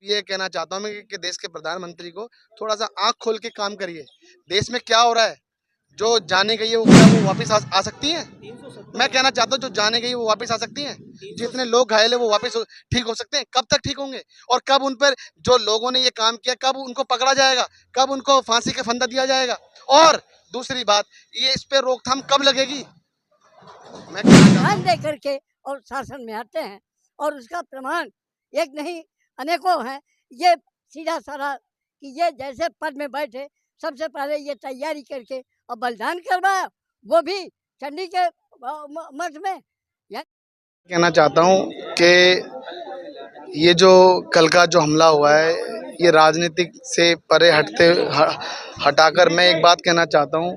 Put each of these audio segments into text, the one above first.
ये कहना चाहता हूँ मैं कि देश के प्रधानमंत्री को थोड़ा सा आंख खोल के काम करिए। देश में क्या हो रहा है? जो जाने गई है वो क्या वो वापस आ सकती हैं? मैं कहना चाहता हूँ जो जाने गई है वो वापस आ सकती हैं? जितने लोग घायल है वो वापस ठीक हो सकते हैं? कब तक ठीक होंगे? और कब उन पर जो लोगों ने ये काम किया कब उनको पकड़ा जाएगा? कब उनको फांसी का फंदा दिया जाएगा? और दूसरी बात, ये इस पे रोकथाम कब लगेगी? मैं कहना चाहता ध्यान हूँ दे करके और शासन में आते हैं और उसका प्रमाण एक नहीं अनेकों हैं। ये सीधा साधा कि ये जैसे पद में बैठे सबसे पहले ये तैयारी करके और बलिदान करवाया, वो भी चंडी के मठ में। कहना चाहता हूँ कि ये जो कल का जो हमला हुआ है ये राजनीतिक से परे हटाकर मैं एक बात कहना चाहता हूँ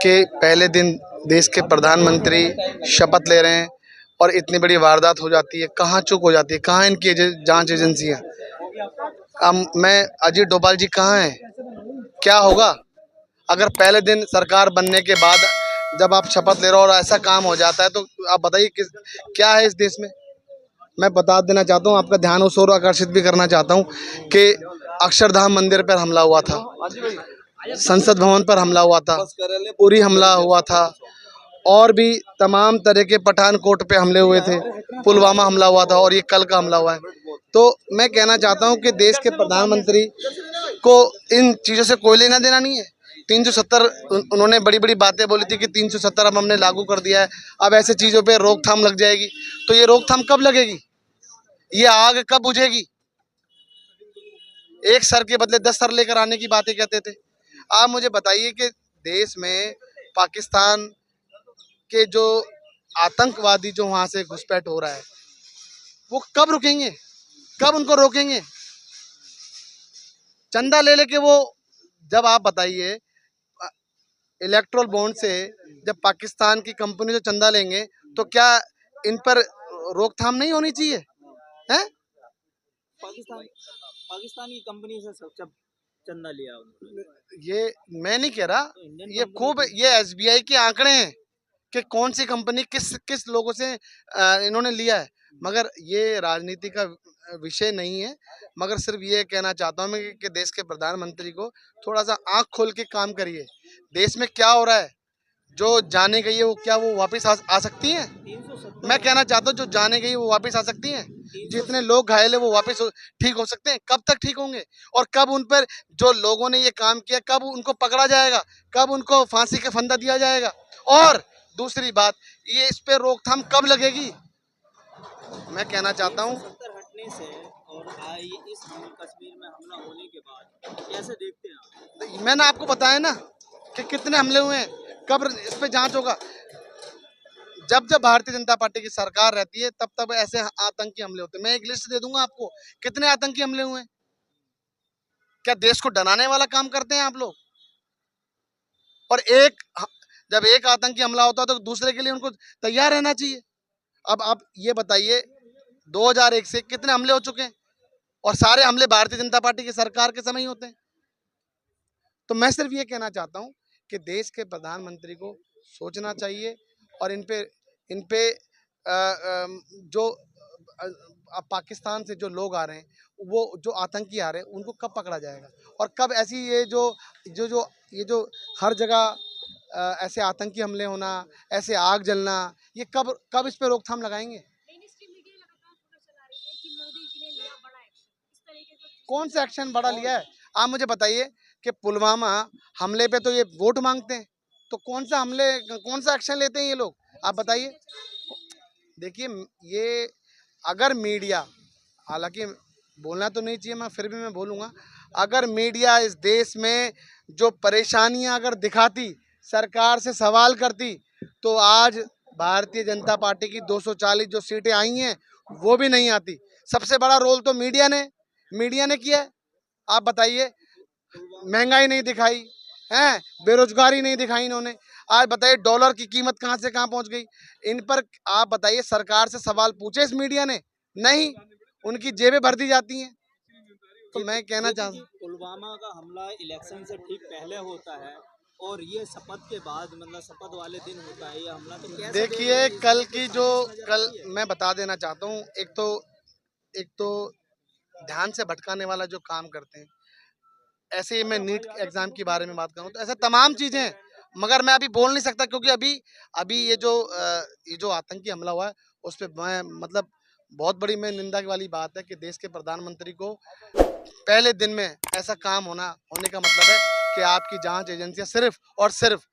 कि पहले दिन देश के प्रधानमंत्री शपथ ले रहे हैं और इतनी बड़ी वारदात हो जाती है। कहाँ चूक हो जाती है? कहाँ इनकी जांच एजेंसियाँ? अब मैं अजीत डोभाल जी कहाँ हैं? क्या होगा अगर पहले दिन सरकार बनने के बाद जब आप शपथ ले रहे हो और ऐसा काम हो जाता है? तो आप बताइए किस क्या है इस देश में? मैं बता देना चाहता हूँ, आपका ध्यान उस ओर आकर्षित भी करना चाहता हूँ कि अक्षरधाम मंदिर पर हमला हुआ था, संसद भवन पर हमला हुआ था, उरी हमला हुआ था और भी तमाम तरह के पठानकोट पे हमले हुए थे, पुलवामा हमला हुआ था और ये कल का हमला हुआ है। तो मैं कहना चाहता हूँ कि देश के प्रधानमंत्री को इन चीज़ों से कोई लेना देना नहीं है। 370 उन्होंने बड़ी बड़ी बातें बोली थी कि 370 अब हमने लागू कर दिया है, अब ऐसे चीज़ों पे रोकथाम लग जाएगी। तो ये रोकथाम कब लगेगी? ये आग कब बुझेगी? एक सर के बदले 10 सर लेकर आने की बातें कहते थे। आप मुझे बताइए कि देश में पाकिस्तान के जो आतंकवादी जो वहाँ से घुसपैठ हो रहा है वो कब रुकेंगे? कब उनको रोकेंगे? चंदा ले लेके वो, जब आप बताइए इलेक्ट्रोल बॉन्ड से जब पाकिस्तान की कंपनी से चंदा लेंगे तो क्या इन पर रोकथाम नहीं होनी चाहिए? हैं? पाकिस्तानी कंपनी से सब चंदा लिया उन्होंने। ये मैं नहीं कह रहा, ये खूब ये एसबीआई के आंकड़े हैं कि कौन सी कंपनी किस किस लोगों से इन्होंने लिया है। मगर ये राजनीति का विषय नहीं है। मगर सिर्फ ये कहना चाहता हूँ मैं कि देश के प्रधानमंत्री को थोड़ा सा आंख खोल के काम करिए। देश में क्या हो रहा है? जो जाने गई है वो क्या वो वापस आ सकती हैं? मैं कहना चाहता हूँ जो जाने गई है वो वापस आ सकती हैं? जितने लोग घायल है वो वापस ठीक हो सकते हैं? कब तक ठीक होंगे? और कब उन पर जो लोगों ने ये काम किया कब उनको पकड़ा जाएगा? कब उनको फांसी का फंदा दिया जाएगा? और दूसरी बात, ये इस पे रोकथाम कब लगेगी? मैं कहना चाहता हूँ हटने से और इस कश्मीर में हमला होने के बाद कैसे देखते हैं आप? मैंने आपको बताया ना कि कितने हमले हुए हैं, कब इस पे जांच होगा? जब जब भारतीय जनता पार्टी की सरकार रहती है तब तब ऐसे आतंकी हमले होते हैं। मैं एक लिस्ट दे दूंगा आपको कितने आतंकी हमले हुए हैं। क्या देश को डराने वाला काम करते हैं आप लोग? और जब एक आतंकी हमला होता है तो दूसरे के लिए उनको तैयार रहना चाहिए। अब आप ये बताइए 2001 से कितने हमले हो चुके हैं और सारे हमले भारतीय जनता पार्टी की सरकार के समय ही होते हैं। तो मैं सिर्फ ये कहना चाहता हूँ कि देश के प्रधानमंत्री को सोचना चाहिए और इन पे जो पाकिस्तान से जो लोग आ रहे हैं वो जो आतंकी आ रहे हैं उनको कब पकड़ा जाएगा? और कब ऐसी ये जो हर जगह ऐसे आतंकी हमले होना, ऐसे आग जलना, ये कब इस पे रोकथाम लगाएंगे? कौन सा एक्शन बड़ा लिया है? आप मुझे बताइए कि पुलवामा हमले पे तो ये वोट मांगते हैं, तो कौन सा एक्शन लेते हैं ये लोग? आप बताइए। देखिए ये अगर मीडिया, हालांकि बोलना तो नहीं चाहिए, मैं फिर भी मैं बोलूँगा, अगर मीडिया इस देश में जो परेशानियां अगर दिखाती, सरकार से सवाल करती, तो आज भारतीय जनता पार्टी की 240 जो सीटें आई हैं वो भी नहीं आती। सबसे बड़ा रोल तो मीडिया ने किया है। आप बताइए, महंगाई नहीं दिखाई है, बेरोजगारी नहीं दिखाई इन्होंने। आज बताइए डॉलर की कीमत कहाँ से कहाँ पहुँच गई। इन पर आप बताइए सरकार से सवाल पूछे इस मीडिया ने? नहीं, उनकी जेबें भर दी जाती हैं। तो मैं कहना चाहता हूँ पुलवामा का हमला इलेक्शन से ठीक पहले होता है और ये शपथ के बाद मतलब शपथ वाले दिन होता है ये हमला, तो कैसे देखिए कल की जो कल मैं बता देना चाहता हूँ, एक तो ध्यान से भटकाने वाला जो काम करते हैं। ऐसे ही मैं नीट एग्जाम के बारे में बात करूँ तो ऐसे तमाम चीजें हैं, मगर मैं अभी बोल नहीं सकता क्योंकि अभी अभी ये जो आतंकी हमला हुआ है उस पे मैं मतलब बहुत बड़ी मैं निंदा वाली बात है कि देश के प्रधानमंत्री को पहले दिन में ऐसा काम होने का मतलब है कि आपकी जांच एजेंसियां सिर्फ और सिर्फ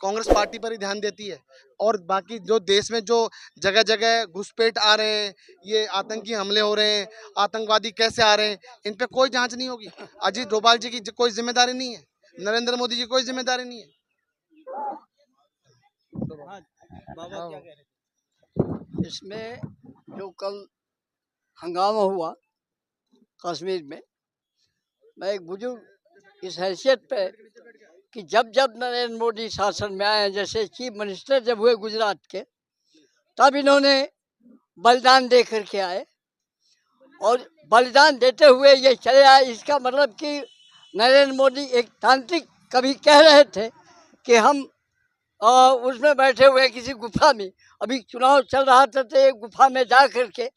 कांग्रेस पार्टी पर ही ध्यान देती है और बाकी जो देश में जो जगह जगह घुसपैठ आ रहे हैं, ये आतंकी हमले हो रहे हैं, आतंकवादी कैसे आ रहे हैं, इन पे कोई जांच नहीं होगी। अजीत डोभाल जी की कोई जिम्मेदारी नहीं है, नरेंद्र मोदी जी की कोई जिम्मेदारी नहीं है। हाँ बाबा क्या कह रहे थे? इसमें जो कल हंगामा हुआ कश्मीर में, मैं एक बुजुर्ग इस हैसियत पे कि जब जब नरेंद्र मोदी शासन में आए, जैसे चीफ मिनिस्टर जब हुए गुजरात के, तब इन्होंने बलिदान दे करके आए और बलिदान देते हुए ये चले आए। इसका मतलब कि नरेंद्र मोदी एक तांत्रिक कभी कह रहे थे कि हम उसमें बैठे हुए किसी गुफा में, अभी चुनाव चल रहा था तो एक गुफा में जा करके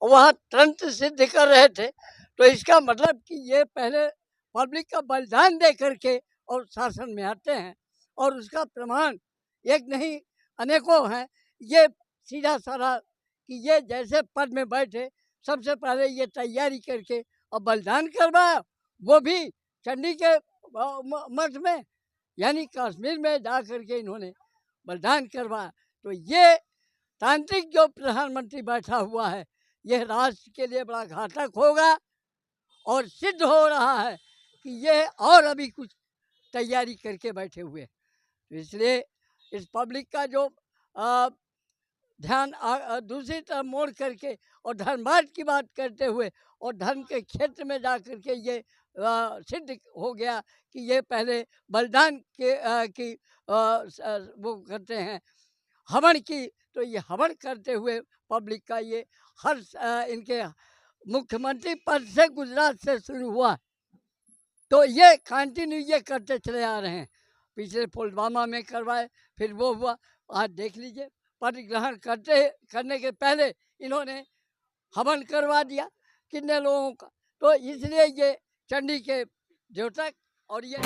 वहाँ तंत्र सिद्ध कर रहे थे। तो इसका मतलब कि ये पहले पब्लिक का बलिदान दे करके और शासन में आते हैं और उसका प्रमाण एक नहीं अनेकों हैं। ये सीधा साधा कि ये जैसे पद में बैठे सबसे पहले ये तैयारी करके और बलिदान करवाया, वो भी चंडी के मठ में, यानी कश्मीर में जा करके इन्होंने बलिदान करवाया। तो ये तांत्रिक जो प्रधानमंत्री बैठा हुआ है, यह राष्ट्र के लिए बड़ा घातक होगा और सिद्ध हो रहा है कि ये और अभी कुछ तैयारी करके बैठे हुए। तो इसलिए इस पब्लिक का जो ध्यान दूसरी तरफ मोड़ करके और धर्मवाद की बात करते हुए और धर्म के क्षेत्र में जा करके ये सिद्ध हो गया कि ये पहले बलिदान की वो करते हैं, हवन की। तो ये हवन करते हुए पब्लिक का ये हर इनके मुख्यमंत्री पद से गुजरात से शुरू हुआ, तो ये कंटिन्यू ये करते चले आ रहे हैं। पिछले पुलवामा में करवाए, फिर वो हुआ, आज देख लीजिए पद ग्रहण करने के पहले इन्होंने हवन करवा दिया कितने लोगों का। तो इसलिए ये चंडी के द्योतक और ये